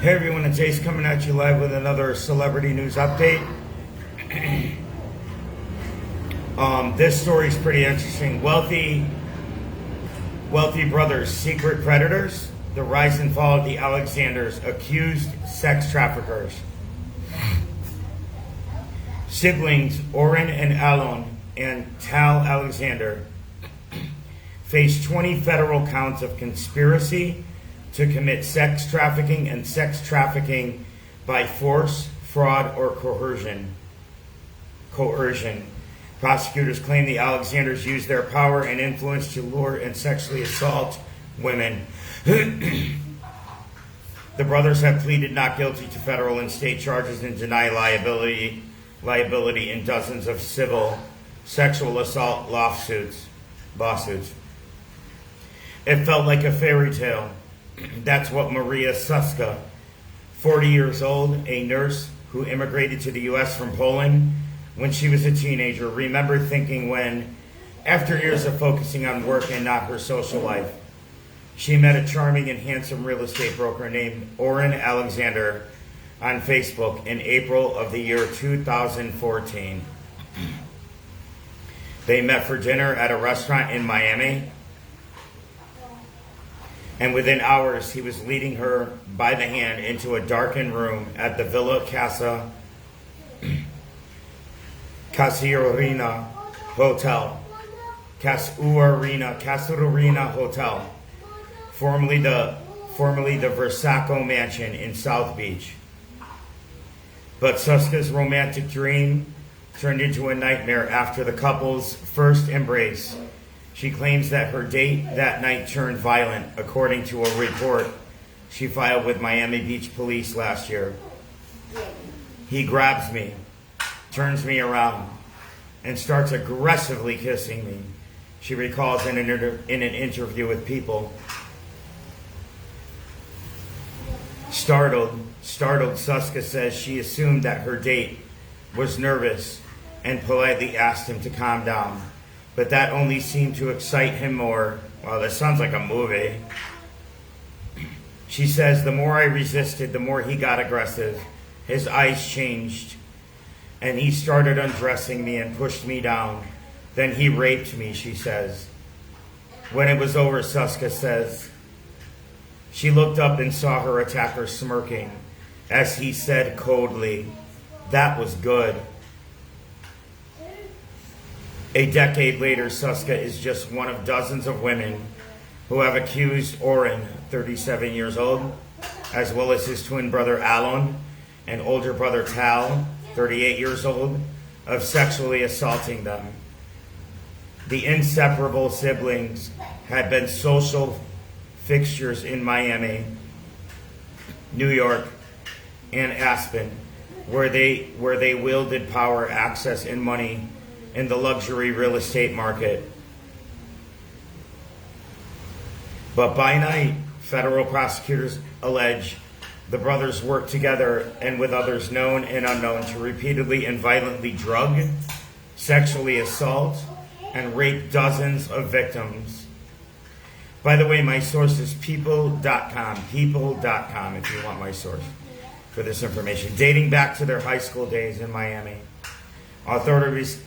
Hey everyone, it's Ace coming at you live with another celebrity news update. This story is pretty interesting. Wealthy brothers, secret predators, the rise and fall of the Alexanders, accused sex traffickers. Siblings Oren and Alon and Tal Alexander face 20 federal counts of conspiracy to commit sex trafficking and sex trafficking by force, fraud, or coercion. Prosecutors claim the Alexanders used their power and influence to lure and sexually assault women. The brothers have pleaded not guilty to federal and state charges and deny liability in dozens of civil sexual assault lawsuits. It felt like a fairy tale. That's what Maria Suska, 40 years old, a nurse who immigrated to the U.S. from Poland when she was a teenager, remembered thinking when, after years of focusing on work and not her social life, she met a charming and handsome real estate broker named Oren Alexander on Facebook in April of the year 2014. They met for dinner at a restaurant in Miami, and within hours, he was leading her by the hand into a darkened room at the Villa Casuarina Hotel, formerly the Versaco Mansion in South Beach. But Suska's romantic dream turned into a nightmare after the couple's first embrace. She claims that her date that night turned violent, according to a report she filed with Miami Beach police last year. He grabs me, turns me around, and starts aggressively kissing me, she recalls in an interview with People. Startled, Suska says she assumed that her date was nervous and politely asked him to calm down. But that only seemed to excite him more. Wow, that sounds like a movie. She says, the more I resisted, the more he got aggressive. His eyes changed, and he started undressing me and pushed me down. Then he raped me, she says. When it was over, Suska says, she looked up and saw her attacker smirking as he said coldly, "That was good." A decade later, Suska is just one of dozens of women who have accused Oren, 37 years old, as well as his twin brother Alon and older brother Tal, 38 years old, of sexually assaulting them. The inseparable siblings had been social fixtures in Miami, New York, and Aspen, where they wielded power, access, and money in the luxury real estate market. But by night, federal prosecutors allege the brothers worked together and with others known and unknown to repeatedly and violently drug, sexually assault, and rape dozens of victims. By the way, my source is people.com, if you want my source for this information, dating back to their high school days in Miami. Authorities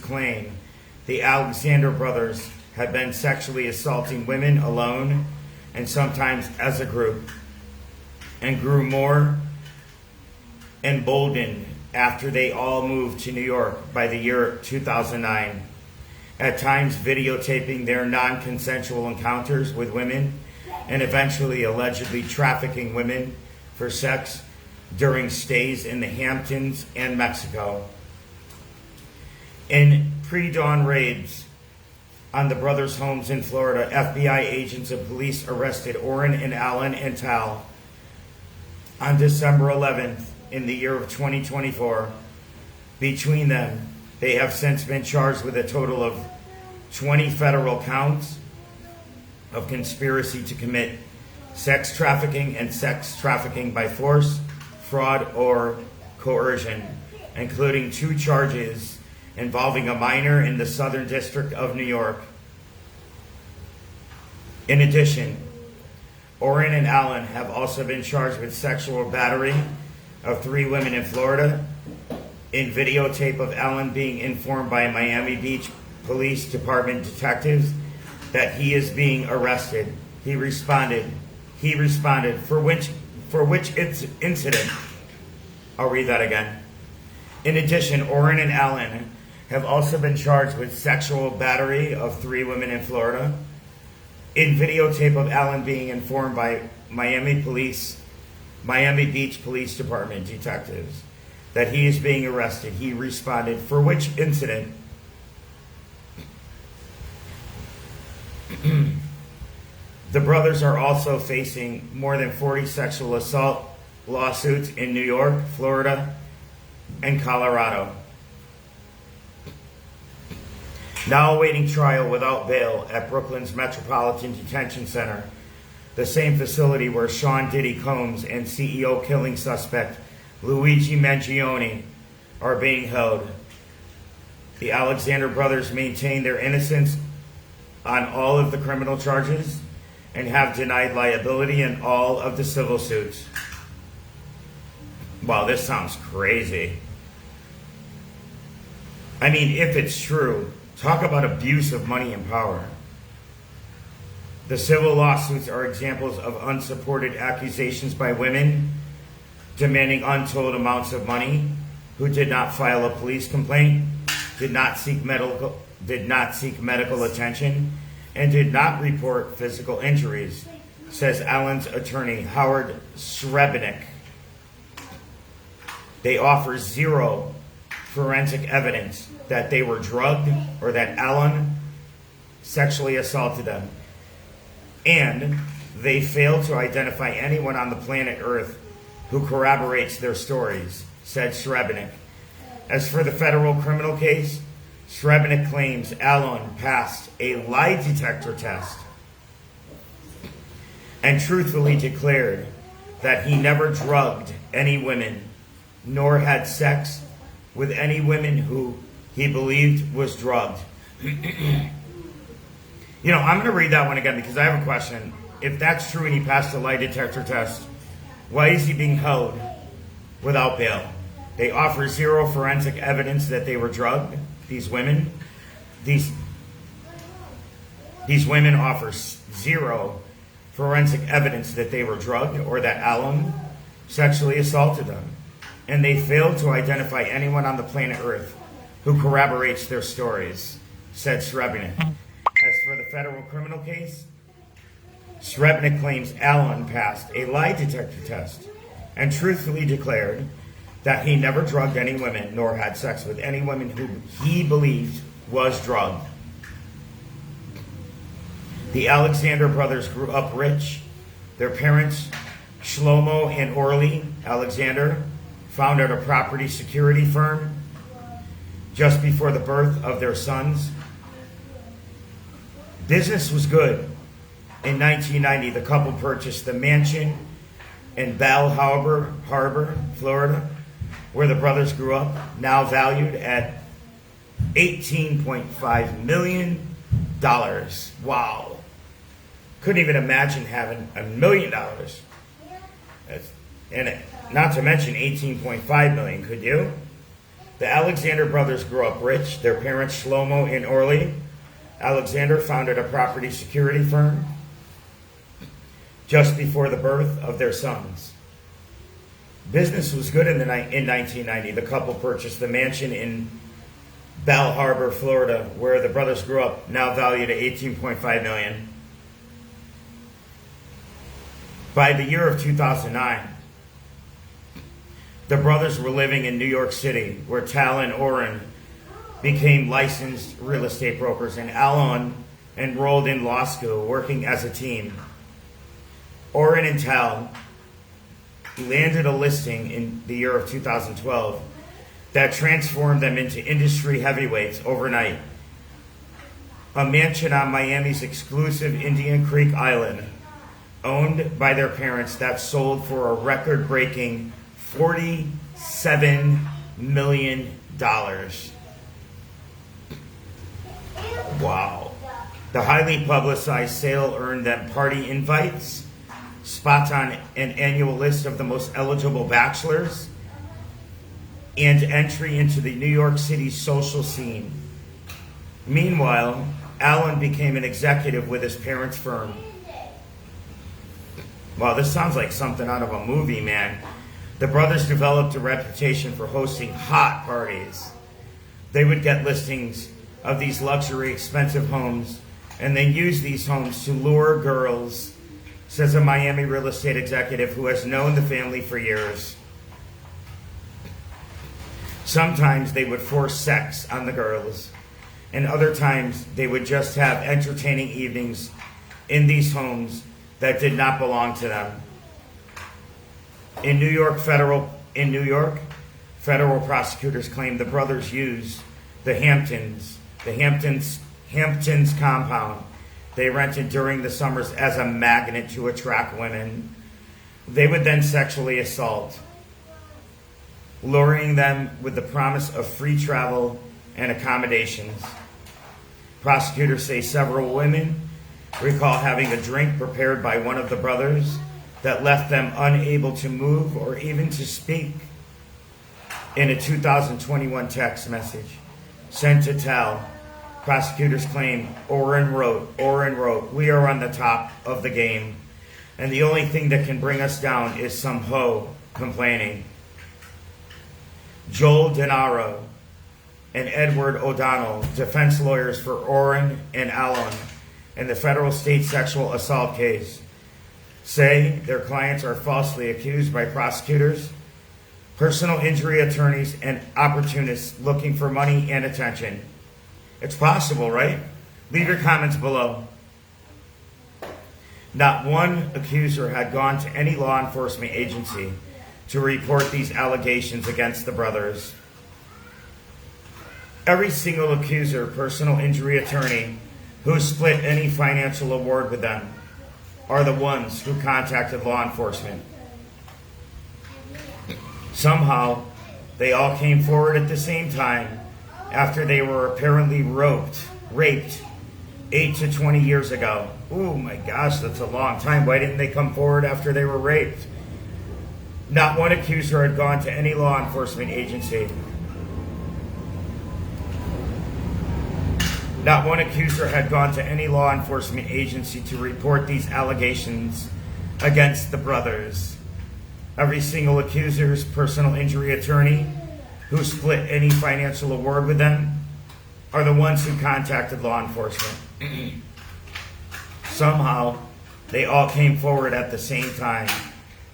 claim the Alexander brothers had been sexually assaulting women alone and sometimes as a group, and grew more emboldened after they all moved to New York by the year 2009, at times videotaping their non-consensual encounters with women and eventually allegedly trafficking women for sex during stays in the Hamptons and Mexico. In pre-dawn raids on the brothers' homes in Florida, FBI agents and police arrested Oren and Alon and Tal on December 11th in the year of 2024. Between them, they have since been charged with a total of 20 federal counts of conspiracy to commit sex trafficking and sex trafficking by force, fraud, or coercion, including 2 charges involving a minor in the Southern District of New York. In addition, Oren and Alon have also been charged with sexual battery of 3 women in Florida. In videotape of Alon being informed by Miami Beach Police Department detectives that he is being arrested, he responded, for which incident? I'll read that again. In addition, Oren and Alon have also been charged with sexual battery of 3 women in Florida. In videotape of Alon being informed by Miami Beach Police Department detectives that he is being arrested, he responded, for which incident? The brothers are also facing more than 40 sexual assault lawsuits in New York, Florida, and Colorado. Now awaiting trial without bail at Brooklyn's Metropolitan Detention Center, the same facility where Sean Diddy Combs and CEO killing suspect Luigi Mangione are being held. The Alexander brothers maintain their innocence on all of the criminal charges and have denied liability in all of the civil suits. Wow, this sounds crazy. I mean, if it's true, talk about abuse of money and power. The civil lawsuits are examples of unsupported accusations by women demanding untold amounts of money, who did not file a police complaint, did not seek medical attention, and did not report physical injuries, says Alon's attorney Howard Srebnick. They offer zero forensic evidence that they were drugged or that Alon sexually assaulted them, and they fail to identify anyone on the planet Earth who corroborates their stories, said Srebnick. As for the federal criminal case, Srebnick claims Alon passed a lie detector test and truthfully declared that he never drugged any women nor had sex with any women who he believed was drugged. I'm going to read that one again because I have a question. If that's true and he passed a lie detector test, why is he being held without bail? They offer zero forensic evidence that they were drugged. These women offer zero forensic evidence that they were drugged or that Alon sexually assaulted them. And they fail to identify anyone on the planet Earth who corroborates their stories, said Srebnick. As for the federal criminal case, Srebnick claims Alon passed a lie detector test and truthfully declared that he never drugged any women nor had sex with any woman who he believed was drugged. The Alexander brothers grew up rich. Their parents, Shlomo and Orly Alexander, founded a property security firm just before the birth of their sons. Business was good. In 1990, the couple purchased the mansion in Bal Harbor, Florida, where the brothers grew up, now valued at $18.5 million. Wow. Couldn't even imagine having $1 million. And not to mention $18.5 million, could you? The Alexander brothers grew up rich. Their parents, Shlomo and Orly Alexander, founded a property security firm just before the birth of their sons. Business was good in 1990. The couple purchased the mansion in Bal Harbor, Florida, where the brothers grew up, now valued at $18.5 million. By the year of 2009, the brothers were living in New York City, where Tal and Oren became licensed real estate brokers, and Alon enrolled in law school, working as a team. Oren and Tal landed a listing in the year of 2012 that transformed them into industry heavyweights overnight. A mansion on Miami's exclusive Indian Creek Island, owned by their parents, that sold for a record-breaking $47 million. Wow. The highly publicized sale earned them party invites spots on an annual list of the most eligible bachelors, and entry into the New York City social scene. Meanwhile, Alon became an executive with his parents' firm. Wow, this sounds like something out of a movie, man. The brothers developed a reputation for hosting hot parties. They would get listings of these luxury, expensive homes, and then use these homes to lure girls, says a Miami real estate executive who has known the family for years. Sometimes they would force sex on the girls, and other times they would just have entertaining evenings in these homes that did not belong to them. In New York, federal prosecutors claim the brothers used the Hamptons compound they rented during the summers as a magnet to attract women. They would then sexually assault, luring them with the promise of free travel and accommodations. Prosecutors say several women recall having a drink prepared by one of the brothers that left them unable to move or even to speak. In a 2021 text message sent to Tal, prosecutors claim Oren wrote, "We are on the top of the game, and the only thing that can bring us down is some hoe complaining." Joel Denaro and Edward O'Donnell, defense lawyers for Oren and Alon in the federal state sexual assault case, say their clients are falsely accused by prosecutors, personal injury attorneys, and opportunists looking for money and attention. It's possible, right? Leave your comments below. Not one accuser had gone to any law enforcement agency to report these allegations against the brothers. Every single accuser, personal injury attorney who split any financial award with them are the ones who contacted law enforcement. Somehow, they all came forward at the same time after they were apparently raped 8 to 20 years ago. Oh my gosh, that's a long time. Why didn't they come forward after they were raped? Not one accuser had gone to any law enforcement agency. Not one accuser had gone to any law enforcement agency to report these allegations against the brothers. Every single accuser's personal injury attorney who split any financial award with them are the ones who contacted law enforcement. Somehow, they all came forward at the same time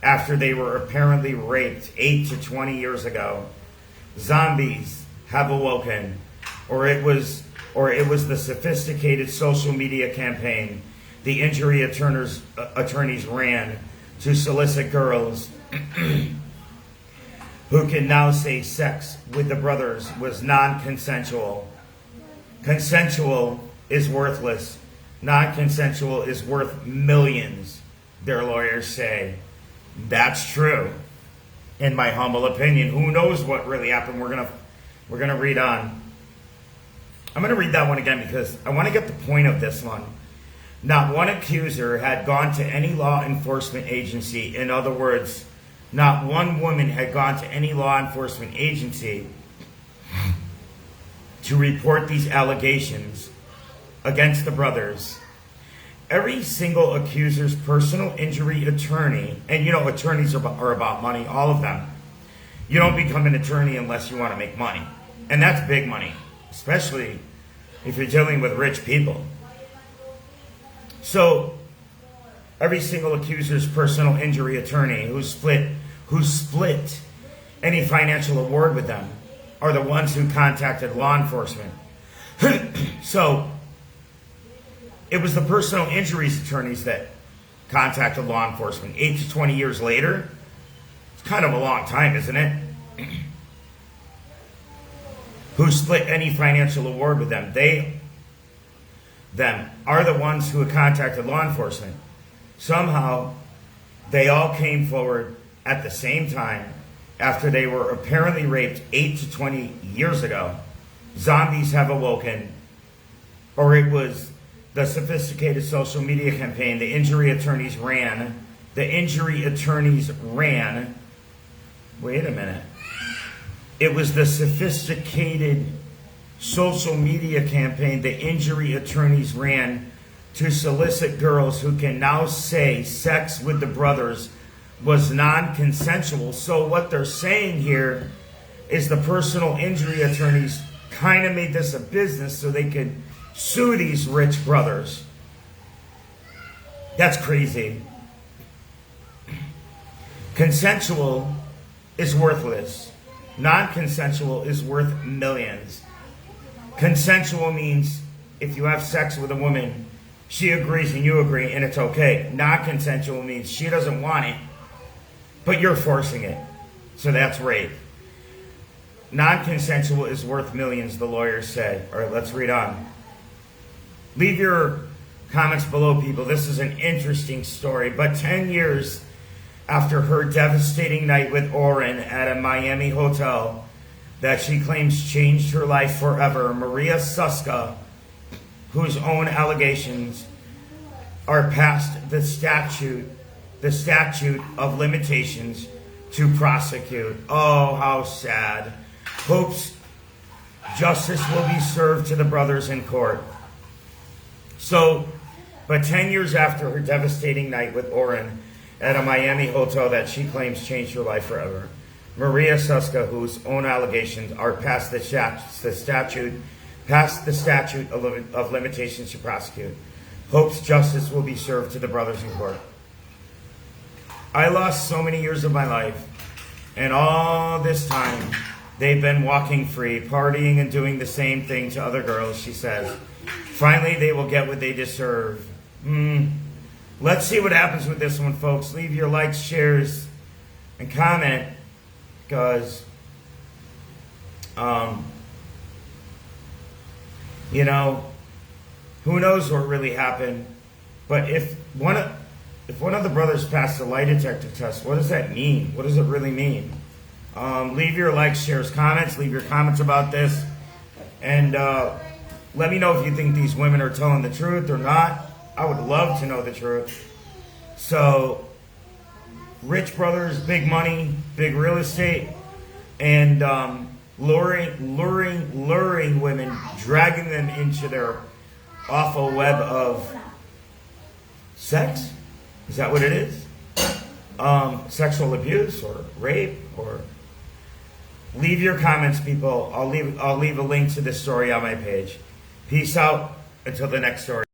after they were apparently raped 8 to 20 years ago. Zombies have awoken, or it was the sophisticated social media campaign the injury attorneys ran to solicit girls who can now say sex with the brothers was non-consensual. Consensual is worthless. Non-consensual is worth millions, their lawyers say. That's true, in my humble opinion. Who knows what really happened? We're gonna read on. I'm going to read that one again because I want to get the point of this one. Not one accuser had gone to any law enforcement agency. In other words, not one woman had gone to any law enforcement agency to report these allegations against the brothers. Every single accuser's personal injury attorney, and you know attorneys are about money, all of them. You don't become an attorney unless you want to make money. And that's big money, especially if you're dealing with rich people. So, every single accuser's personal injury attorney who split any financial award with them are the ones who contacted law enforcement. So, it was the personal injuries attorneys that contacted law enforcement. 8 to 20 years later, it's kind of a long time, isn't it? Who split any financial award with them. Them are the ones who had contacted law enforcement. Somehow, they all came forward at the same time after they were apparently raped 8 to 20 years ago. Zombies have awoken, or it was the sophisticated social media campaign the injury attorneys ran the injury attorneys ran. Wait a minute. It was the sophisticated social media campaign the injury attorneys ran to solicit girls who can now say sex with the brothers was non-consensual. So what they're saying here is the personal injury attorneys kind of made this a business so they could sue these rich brothers. That's crazy. Consensual is worthless. Non-consensual is worth millions. Consensual means if you have sex with a woman, she agrees and you agree and it's okay. Non-consensual means she doesn't want it, but you're forcing it. So that's rape. Non-consensual is worth millions, the lawyers say. All right, let's read on. Leave your comments below, people. This is an interesting story. But 10 years after her devastating night with Oren at a Miami hotel that she claims changed her life forever, Maria Suska, whose own allegations are past the statute of limitations to prosecute. Oh, how sad. Hopes justice will be served to the brothers in court. But 10 years after her devastating night with Oren at a Miami hotel that she claims changed her life forever, Maria Suska, whose own allegations are past the statute of limitations to prosecute, hopes justice will be served to the brothers in court. I lost so many years of my life, and all this time they've been walking free, partying and doing the same thing to other girls, she says. Finally, they will get what they deserve. Let's see what happens with this one, folks. Leave your likes, shares, and comment, because, you know, who knows what really happened. But if one of the brothers passed the lie detector test, what does that mean? What does it really mean? Leave your likes, shares, comments. Leave your comments about this. And let me know if you think these women are telling the truth or not. I would love to know the truth. So, rich brothers, big money, big real estate, and luring women, dragging them into their awful web of sex. Is that what it is? Sexual abuse or rape or... Leave your comments, people. I'll leave a link to this story on my page. Peace out until the next story.